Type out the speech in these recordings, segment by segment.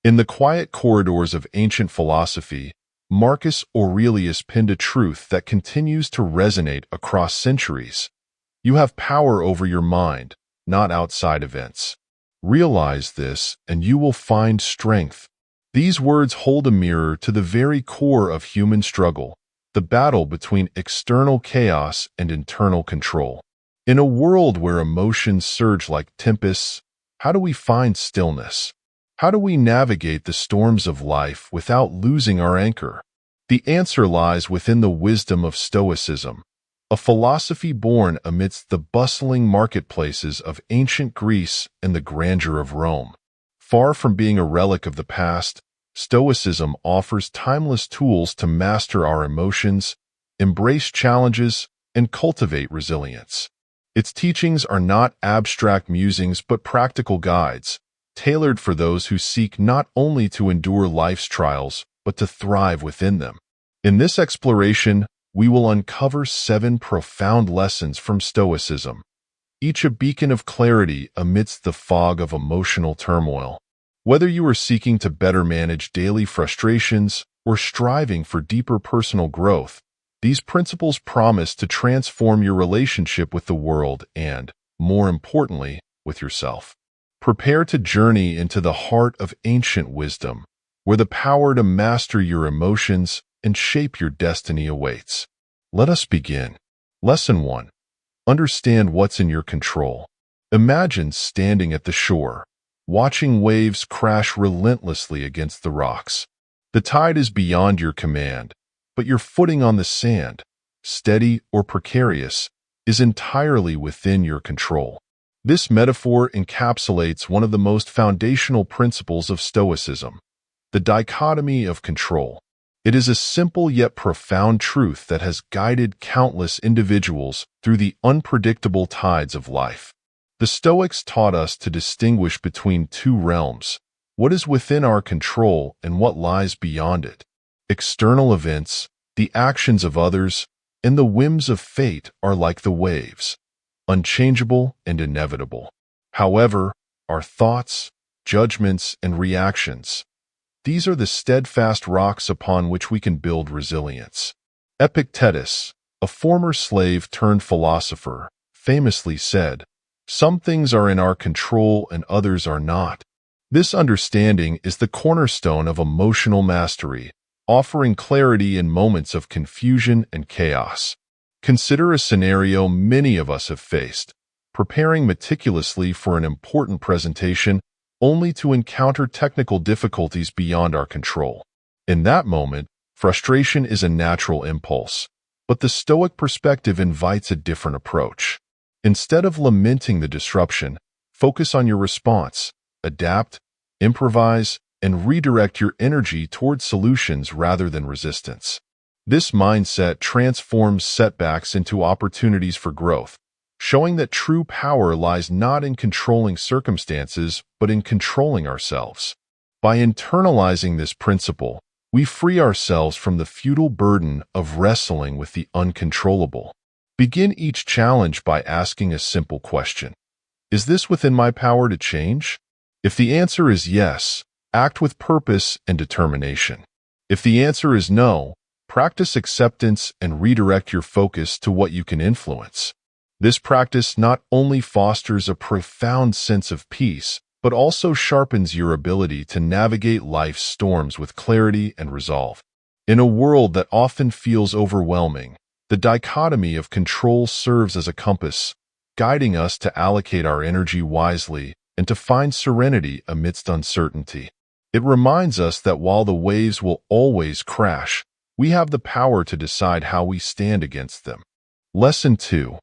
In the quiet corridors of ancient philosophy, Marcus Aurelius penned a truth that continues to resonate across centuries. You have power over your mind, not outside events. Realize this, and you will find strength. These words hold a mirror to the very core of human struggle, the battle between external chaos and internal control. In a world where emotions surge like tempests, how do we find stillness? How do we navigate the storms of life without losing our anchor? The answer lies within the wisdom of Stoicism, a philosophy born amidst the bustling marketplaces of ancient Greece and the grandeur of Rome. Far from being a relic of the past, Stoicism offers timeless tools to master our emotions, embrace challenges, and cultivate resilience. Its teachings are not abstract musings but practical guides, tailored for those who seek not only to endure life's trials, but to thrive within them. In this exploration, we will uncover 7 profound lessons from Stoicism, each a beacon of clarity amidst the fog of emotional turmoil. Whether you are seeking to better manage daily frustrations or striving for deeper personal growth, these principles promise to transform your relationship with the world and, more importantly, with yourself. Prepare to journey into the heart of ancient wisdom, where the power to master your emotions and shape your destiny awaits. Let us begin. Lesson 1. Understand what's in your control. Imagine standing at the shore, watching waves crash relentlessly against the rocks. The tide is beyond your command, but your footing on the sand, steady or precarious, is entirely within your control. This metaphor encapsulates one of the most foundational principles of Stoicism, the dichotomy of control. It is a simple yet profound truth that has guided countless individuals through the unpredictable tides of life. The Stoics taught us to distinguish between 2 realms, what is within our control and what lies beyond it. External events, the actions of others, and the whims of fate are like the waves, unchangeable and inevitable. However, our thoughts, judgments, and reactions, these are the steadfast rocks upon which we can build resilience. Epictetus, a former slave turned philosopher, famously said, "Some things are in our control and others are not." This understanding is the cornerstone of emotional mastery, offering clarity in moments of confusion and chaos. Consider a scenario many of us have faced, preparing meticulously for an important presentation only to encounter technical difficulties beyond our control. In that moment, frustration is a natural impulse, but the Stoic perspective invites a different approach. Instead of lamenting the disruption, focus on your response, adapt, improvise, and redirect your energy towards solutions rather than resistance. This mindset transforms setbacks into opportunities for growth, showing that true power lies not in controlling circumstances, but in controlling ourselves. By internalizing this principle, we free ourselves from the futile burden of wrestling with the uncontrollable. Begin each challenge by asking a simple question. Is this within my power to change? If the answer is yes, act with purpose and determination. If the answer is no, practice acceptance and redirect your focus to what you can influence. This practice not only fosters a profound sense of peace, but also sharpens your ability to navigate life's storms with clarity and resolve. In a world that often feels overwhelming, the dichotomy of control serves as a compass, guiding us to allocate our energy wisely and to find serenity amidst uncertainty. It reminds us that while the waves will always crash, we have the power to decide how we stand against them. Lesson 2.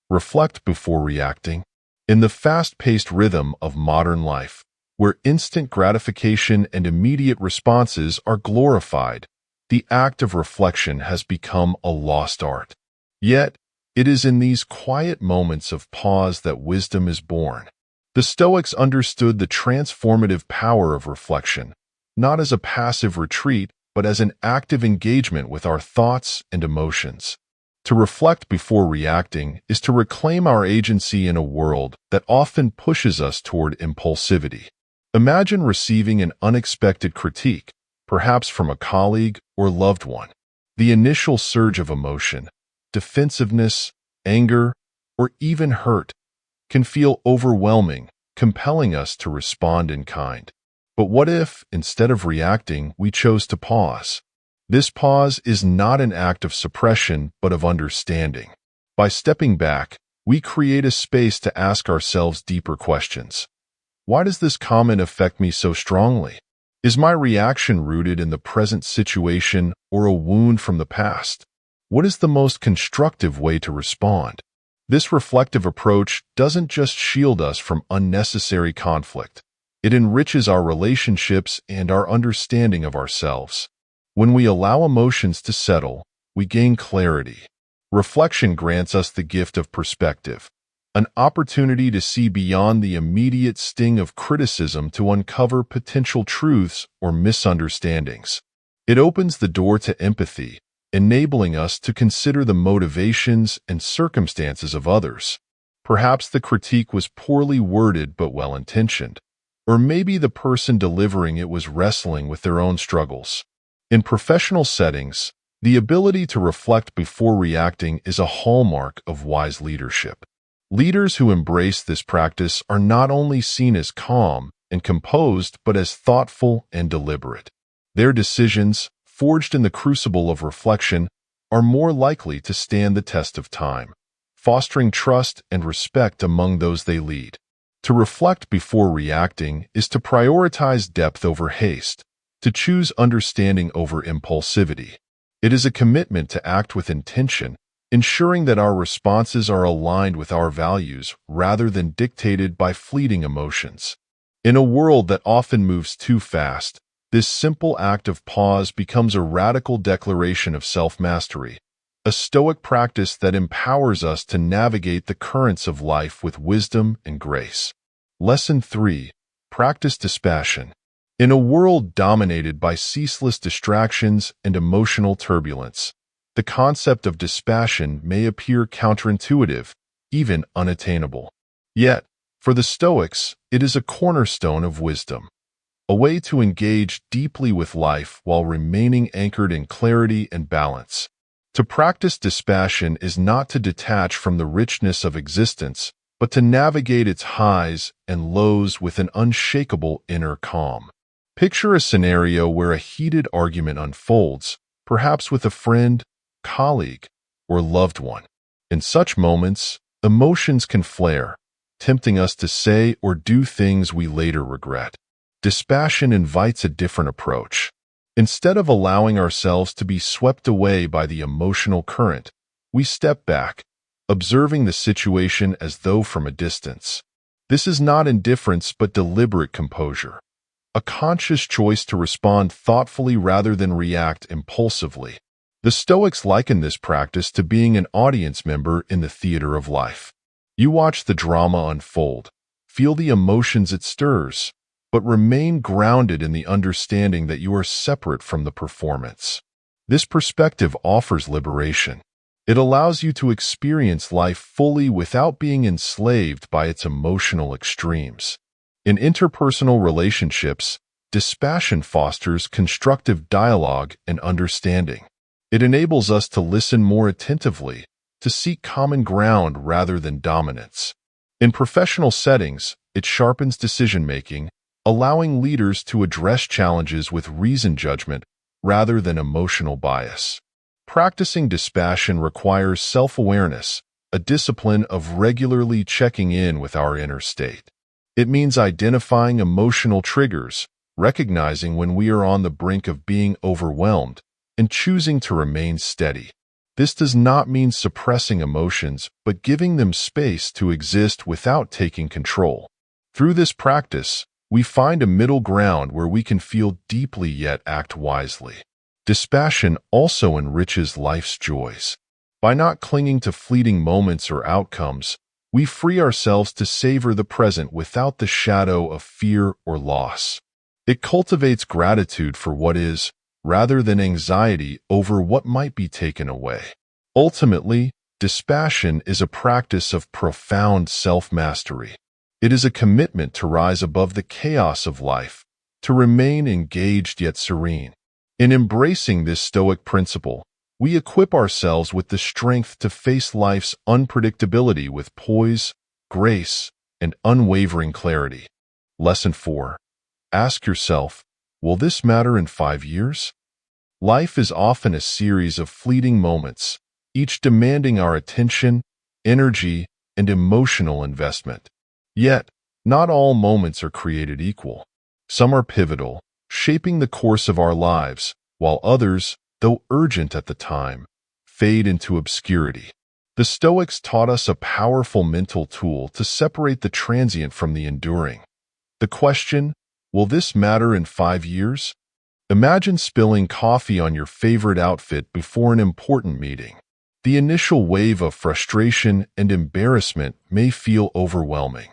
Reflect before reacting. In the fast-paced rhythm of modern life, where instant gratification and immediate responses are glorified, the act of reflection has become a lost art. Yet, it is in these quiet moments of pause that wisdom is born. The Stoics understood the transformative power of reflection, not as a passive retreat, but as an active engagement with our thoughts and emotions. To reflect before reacting is to reclaim our agency in a world that often pushes us toward impulsivity. Imagine receiving an unexpected critique, perhaps from a colleague or loved one. The initial surge of emotion, defensiveness, anger, or even hurt, can feel overwhelming, compelling us to respond in kind. But what if, instead of reacting, we chose to pause? This pause is not an act of suppression, but of understanding. By stepping back, we create a space to ask ourselves deeper questions. Why does this comment affect me so strongly? Is my reaction rooted in the present situation or a wound from the past? What is the most constructive way to respond? This reflective approach doesn't just shield us from unnecessary conflict. It enriches our relationships and our understanding of ourselves. When we allow emotions to settle, we gain clarity. Reflection grants us the gift of perspective, an opportunity to see beyond the immediate sting of criticism to uncover potential truths or misunderstandings. It opens the door to empathy, enabling us to consider the motivations and circumstances of others. Perhaps the critique was poorly worded but well-intentioned, or maybe the person delivering it was wrestling with their own struggles. In professional settings, the ability to reflect before reacting is a hallmark of wise leadership. Leaders who embrace this practice are not only seen as calm and composed, but as thoughtful and deliberate. Their decisions, forged in the crucible of reflection, are more likely to stand the test of time, fostering trust and respect among those they lead. To reflect before reacting is to prioritize depth over haste, to choose understanding over impulsivity. It is a commitment to act with intention, ensuring that our responses are aligned with our values rather than dictated by fleeting emotions. In a world that often moves too fast, this simple act of pause becomes a radical declaration of self-mastery, a Stoic practice that empowers us to navigate the currents of life with wisdom and grace. Lesson 3. Practice dispassion. In a world dominated by ceaseless distractions and emotional turbulence, the concept of dispassion may appear counterintuitive, even unattainable. Yet, for the Stoics, it is a cornerstone of wisdom, a way to engage deeply with life while remaining anchored in clarity and balance. To practice dispassion is not to detach from the richness of existence, but to navigate its highs and lows with an unshakable inner calm. Picture a scenario where a heated argument unfolds, perhaps with a friend, colleague, or loved one. In such moments, emotions can flare, tempting us to say or do things we later regret. Dispassion invites a different approach. Instead of allowing ourselves to be swept away by the emotional current, we step back, observing the situation as though from a distance. This is not indifference but deliberate composure, a conscious choice to respond thoughtfully rather than react impulsively. The Stoics liken this practice to being an audience member in the theater of life. You watch the drama unfold, feel the emotions it stirs, but remain grounded in the understanding that you are separate from the performance. This perspective offers liberation. It allows you to experience life fully without being enslaved by its emotional extremes. In interpersonal relationships, dispassion fosters constructive dialogue and understanding. It enables us to listen more attentively, to seek common ground rather than dominance. In professional settings, it sharpens decision-making, allowing leaders to address challenges with reasoned judgment rather than emotional bias. Practicing dispassion requires self-awareness, a discipline of regularly checking in with our inner state. It means identifying emotional triggers, recognizing when we are on the brink of being overwhelmed, and choosing to remain steady. This does not mean suppressing emotions, but giving them space to exist without taking control. Through this practice, we find a middle ground where we can feel deeply yet act wisely. Dispassion also enriches life's joys. By not clinging to fleeting moments or outcomes, we free ourselves to savor the present without the shadow of fear or loss. It cultivates gratitude for what is, rather than anxiety over what might be taken away. Ultimately, dispassion is a practice of profound self-mastery. It is a commitment to rise above the chaos of life, to remain engaged yet serene. In embracing this Stoic principle, we equip ourselves with the strength to face life's unpredictability with poise, grace, and unwavering clarity. Lesson 4. Ask yourself, will this matter in 5 years? Life is often a series of fleeting moments, each demanding our attention, energy, and emotional investment. Yet, not all moments are created equal. Some are pivotal, shaping the course of our lives, while others, though urgent at the time, fade into obscurity. The Stoics taught us a powerful mental tool to separate the transient from the enduring. The question, will this matter in 5 years? Imagine spilling coffee on your favorite outfit before an important meeting. The initial wave of frustration and embarrassment may feel overwhelming.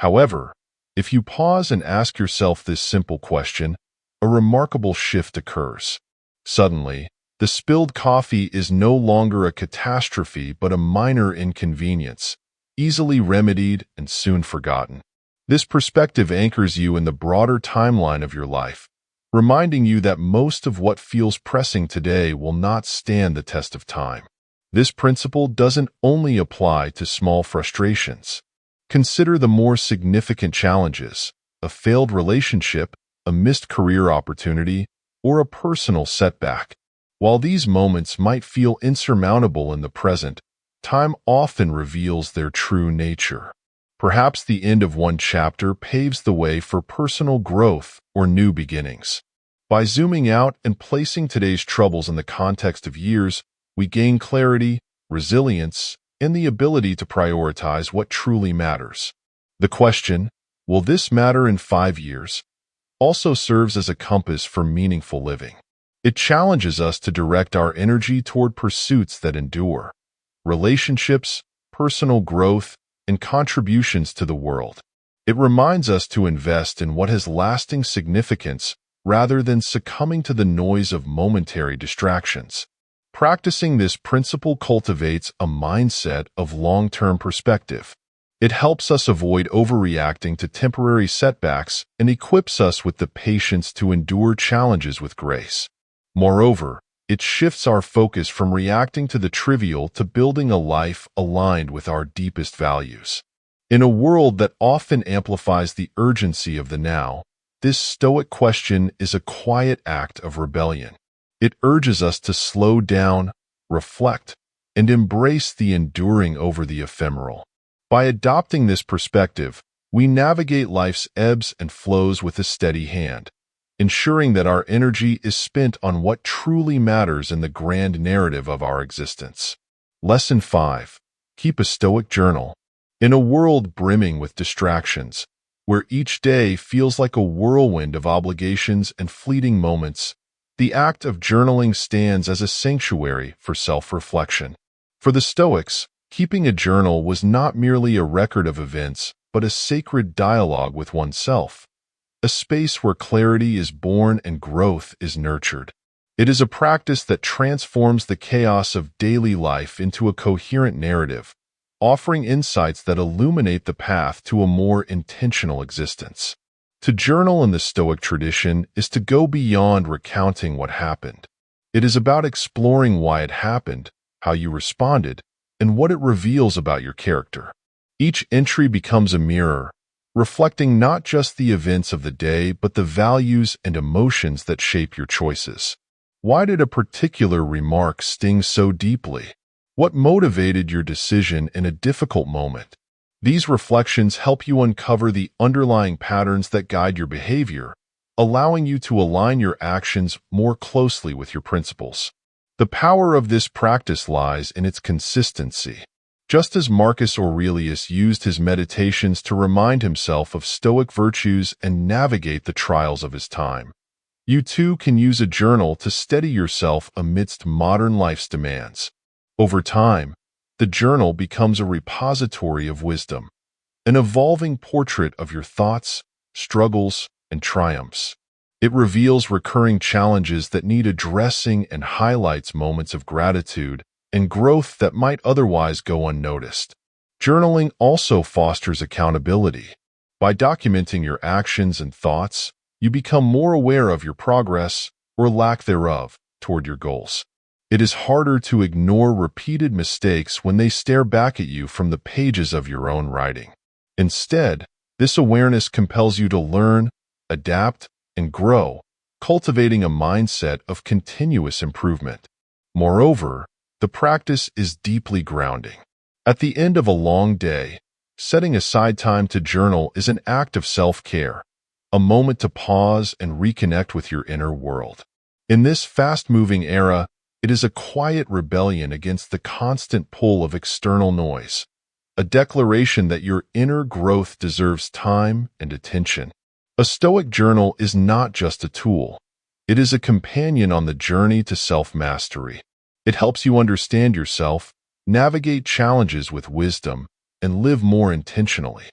However, if you pause and ask yourself this simple question, a remarkable shift occurs. Suddenly, the spilled coffee is no longer a catastrophe but a minor inconvenience, easily remedied and soon forgotten. This perspective anchors you in the broader timeline of your life, reminding you that most of what feels pressing today will not stand the test of time. This principle doesn't only apply to small frustrations. Consider the more significant challenges: a failed relationship, a missed career opportunity, or a personal setback. While these moments might feel insurmountable in the present, time often reveals their true nature. Perhaps the end of one chapter paves the way for personal growth or new beginnings. By zooming out and placing today's troubles in the context of years, we gain clarity, resilience, and the ability to prioritize what truly matters. The question, will this matter in 5 years, also serves as a compass for meaningful living. It challenges us to direct our energy toward pursuits that endure: relationships, personal growth, and contributions to the world. It reminds us to invest in what has lasting significance rather than succumbing to the noise of momentary distractions. Practicing this principle cultivates a mindset of long-term perspective. It helps us avoid overreacting to temporary setbacks and equips us with the patience to endure challenges with grace. Moreover, it shifts our focus from reacting to the trivial to building a life aligned with our deepest values. In a world that often amplifies the urgency of the now, this Stoic question is a quiet act of rebellion. It urges us to slow down, reflect, and embrace the enduring over the ephemeral. By adopting this perspective, we navigate life's ebbs and flows with a steady hand, ensuring that our energy is spent on what truly matters in the grand narrative of our existence. Lesson 5. Keep a Stoic journal. In a world brimming with distractions, where each day feels like a whirlwind of obligations and fleeting moments, the act of journaling stands as a sanctuary for self-reflection. For the Stoics, keeping a journal was not merely a record of events, but a sacred dialogue with oneself, a space where clarity is born and growth is nurtured. It is a practice that transforms the chaos of daily life into a coherent narrative, offering insights that illuminate the path to a more intentional existence. To journal in the Stoic tradition is to go beyond recounting what happened. It is about exploring why it happened, how you responded, and what it reveals about your character. Each entry becomes a mirror, reflecting not just the events of the day but the values and emotions that shape your choices. Why did a particular remark sting so deeply? What motivated your decision in a difficult moment? These reflections help you uncover the underlying patterns that guide your behavior, allowing you to align your actions more closely with your principles. The power of this practice lies in its consistency. Just as Marcus Aurelius used his meditations to remind himself of Stoic virtues and navigate the trials of his time, you too can use a journal to steady yourself amidst modern life's demands. Over time, the journal becomes a repository of wisdom, an evolving portrait of your thoughts, struggles, and triumphs. It reveals recurring challenges that need addressing and highlights moments of gratitude and growth that might otherwise go unnoticed. Journaling also fosters accountability. By documenting your actions and thoughts, you become more aware of your progress, or lack thereof, toward your goals. It is harder to ignore repeated mistakes when they stare back at you from the pages of your own writing. Instead, this awareness compels you to learn, adapt, and grow, cultivating a mindset of continuous improvement. Moreover, the practice is deeply grounding. At the end of a long day, setting aside time to journal is an act of self-care, a moment to pause and reconnect with your inner world. In this fast-moving era, it is a quiet rebellion against the constant pull of external noise, a declaration that your inner growth deserves time and attention. A Stoic journal is not just a tool. It is a companion on the journey to self-mastery. It helps you understand yourself, navigate challenges with wisdom, and live more intentionally.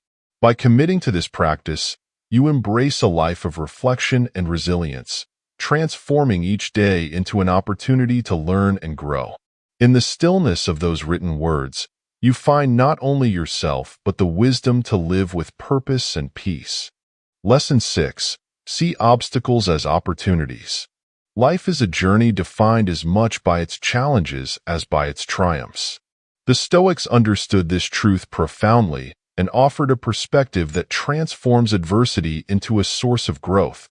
By committing to this practice, you embrace a life of reflection and resilience, transforming each day into an opportunity to learn and grow. In the stillness of those written words, you find not only yourself but the wisdom to live with purpose and peace. Lesson 6. See obstacles as opportunities. Life is a journey defined as much by its challenges as by its triumphs. The Stoics understood this truth profoundly and offered a perspective that transforms adversity into a source of growth.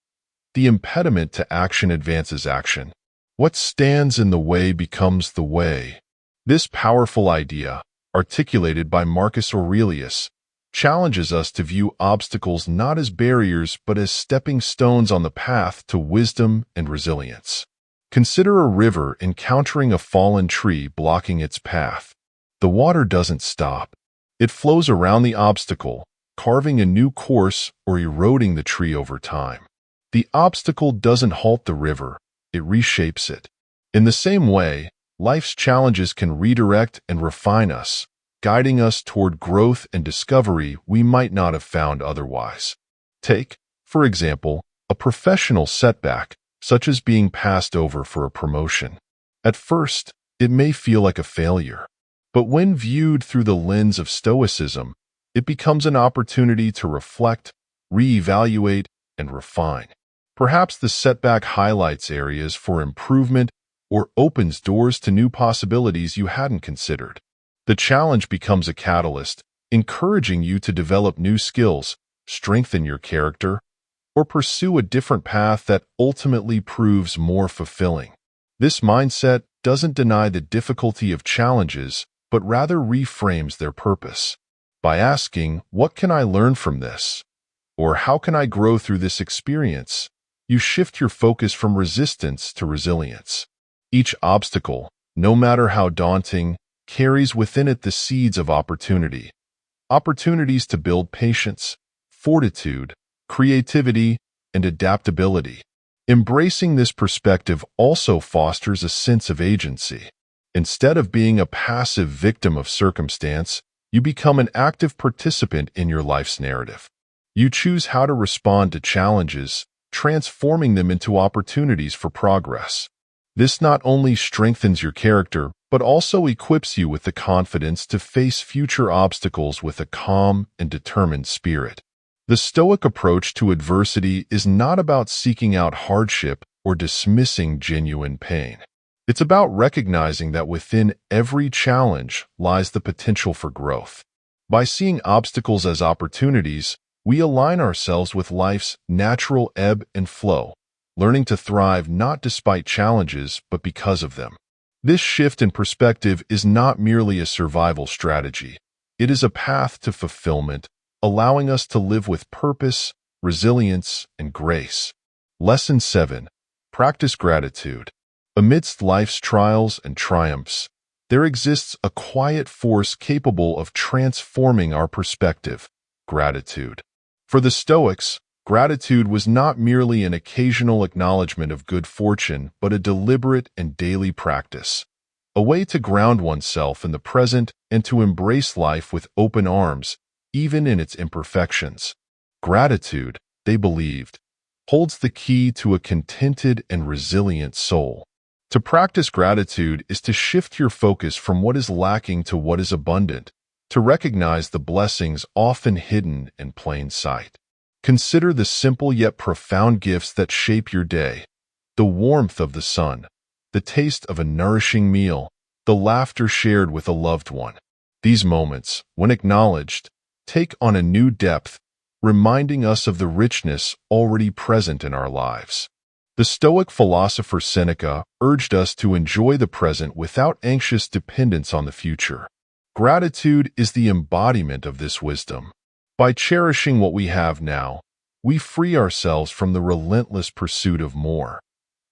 The impediment to action advances action. What stands in the way becomes the way. This powerful idea, articulated by Marcus Aurelius, challenges us to view obstacles not as barriers but as stepping stones on the path to wisdom and resilience. Consider a river encountering a fallen tree blocking its path. The water doesn't stop. It flows around the obstacle, carving a new course or eroding the tree over time. The obstacle doesn't halt the river, it reshapes it. In the same way, life's challenges can redirect and refine us, guiding us toward growth and discovery we might not have found otherwise. Take, for example, a professional setback, such as being passed over for a promotion. At first, it may feel like a failure, but when viewed through the lens of Stoicism, it becomes an opportunity to reflect, reevaluate, and refine. Perhaps the setback highlights areas for improvement or opens doors to new possibilities you hadn't considered. The challenge becomes a catalyst, encouraging you to develop new skills, strengthen your character, or pursue a different path that ultimately proves more fulfilling. This mindset doesn't deny the difficulty of challenges, but rather reframes their purpose. By asking, "What can I learn from this?" or "How can I grow through this experience?" you shift your focus from resistance to resilience. Each obstacle, no matter how daunting, carries within it the seeds of opportunity. Opportunities to build patience, fortitude, creativity, and adaptability. Embracing this perspective also fosters a sense of agency. Instead of being a passive victim of circumstance, you become an active participant in your life's narrative. You choose how to respond to challenges, transforming them into opportunities for progress. This not only strengthens your character, but also equips you with the confidence to face future obstacles with a calm and determined spirit. The Stoic approach to adversity is not about seeking out hardship or dismissing genuine pain. It's about recognizing that within every challenge lies the potential for growth. By seeing obstacles as opportunities, we align ourselves with life's natural ebb and flow, learning to thrive not despite challenges, but because of them. This shift in perspective is not merely a survival strategy. It is a path to fulfillment, allowing us to live with purpose, resilience, and grace. Lesson 7. Practice gratitude. Amidst life's trials and triumphs, there exists a quiet force capable of transforming our perspective: gratitude. For the Stoics, gratitude was not merely an occasional acknowledgement of good fortune, but a deliberate and daily practice, a way to ground oneself in the present and to embrace life with open arms, even in its imperfections. Gratitude, they believed, holds the key to a contented and resilient soul. To practice gratitude is to shift your focus from what is lacking to what is abundant, to recognize the blessings often hidden in plain sight. Consider the simple yet profound gifts that shape your day: the warmth of the sun, the taste of a nourishing meal, the laughter shared with a loved one. These moments, when acknowledged, take on a new depth, reminding us of the richness already present in our lives. The Stoic philosopher Seneca urged us to enjoy the present without anxious dependence on the future. Gratitude is the embodiment of this wisdom. By cherishing what we have now, we free ourselves from the relentless pursuit of more.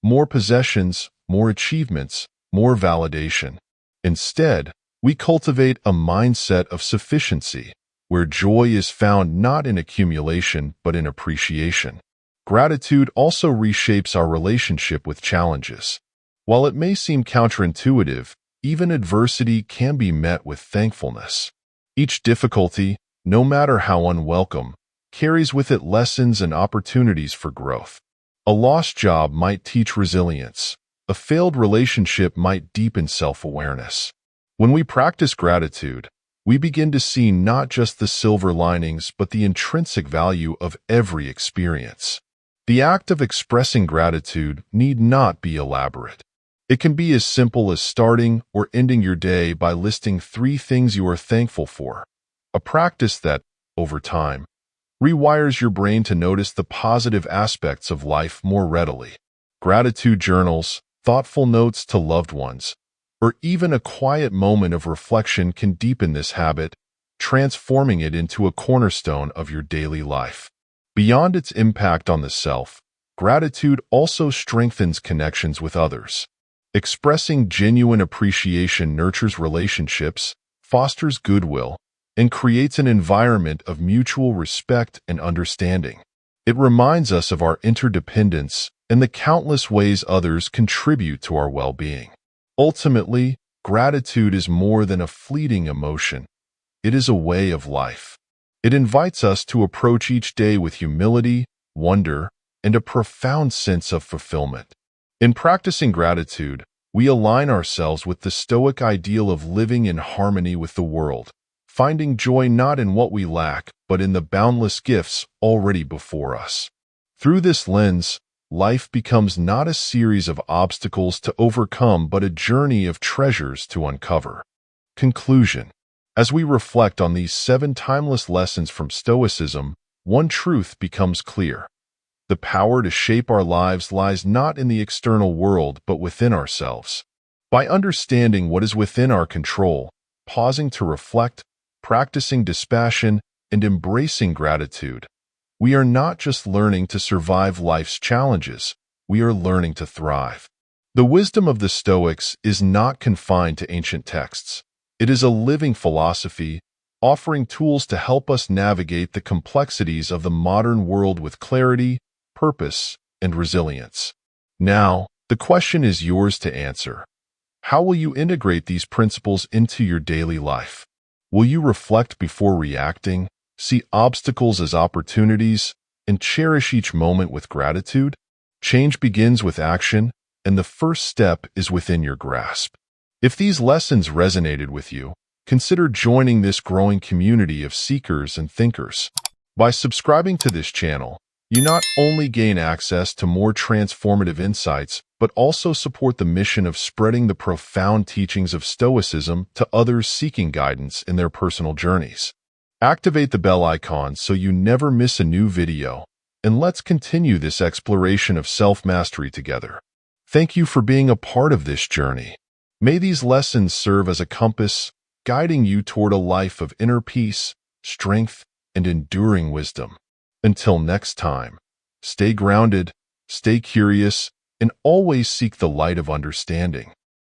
More possessions, more achievements, more validation. Instead, we cultivate a mindset of sufficiency, where joy is found not in accumulation but in appreciation. Gratitude also reshapes our relationship with challenges. While it may seem counterintuitive, even adversity can be met with thankfulness. Each difficulty, no matter how unwelcome, carries with it lessons and opportunities for growth. A lost job might teach resilience. A failed relationship might deepen self-awareness. When we practice gratitude, we begin to see not just the silver linings but the intrinsic value of every experience. The act of expressing gratitude need not be elaborate. It can be as simple as starting or ending your day by listing 3 things you are thankful for, a practice that, over time, rewires your brain to notice the positive aspects of life more readily. Gratitude journals, thoughtful notes to loved ones, or even a quiet moment of reflection can deepen this habit, transforming it into a cornerstone of your daily life. Beyond its impact on the self, gratitude also strengthens connections with others. Expressing genuine appreciation nurtures relationships, fosters goodwill, and creates an environment of mutual respect and understanding. It reminds us of our interdependence and the countless ways others contribute to our well-being. Ultimately, gratitude is more than a fleeting emotion. It is a way of life. It invites us to approach each day with humility, wonder, and a profound sense of fulfillment. In practicing gratitude, we align ourselves with the Stoic ideal of living in harmony with the world, finding joy not in what we lack, but in the boundless gifts already before us. Through this lens, life becomes not a series of obstacles to overcome, but a journey of treasures to uncover. Conclusion. As we reflect on these 7 timeless lessons from Stoicism, one truth becomes clear. The power to shape our lives lies not in the external world, but within ourselves. By understanding what is within our control, pausing to reflect, practicing dispassion, and embracing gratitude, we are not just learning to survive life's challenges, we are learning to thrive. The wisdom of the Stoics is not confined to ancient texts. It is a living philosophy, offering tools to help us navigate the complexities of the modern world with clarity, purpose, and resilience. Now, the question is yours to answer. How will you integrate these principles into your daily life? Will you reflect before reacting, see obstacles as opportunities, and cherish each moment with gratitude? Change begins with action, and the first step is within your grasp. If these lessons resonated with you, consider joining this growing community of seekers and thinkers. By subscribing to this channel, you not only gain access to more transformative insights, but also support the mission of spreading the profound teachings of Stoicism to others seeking guidance in their personal journeys. Activate the bell icon so you never miss a new video, and let's continue this exploration of self-mastery together. Thank you for being a part of this journey. May these lessons serve as a compass, guiding you toward a life of inner peace, strength, and enduring wisdom. Until next time, stay grounded, stay curious, and always seek the light of understanding.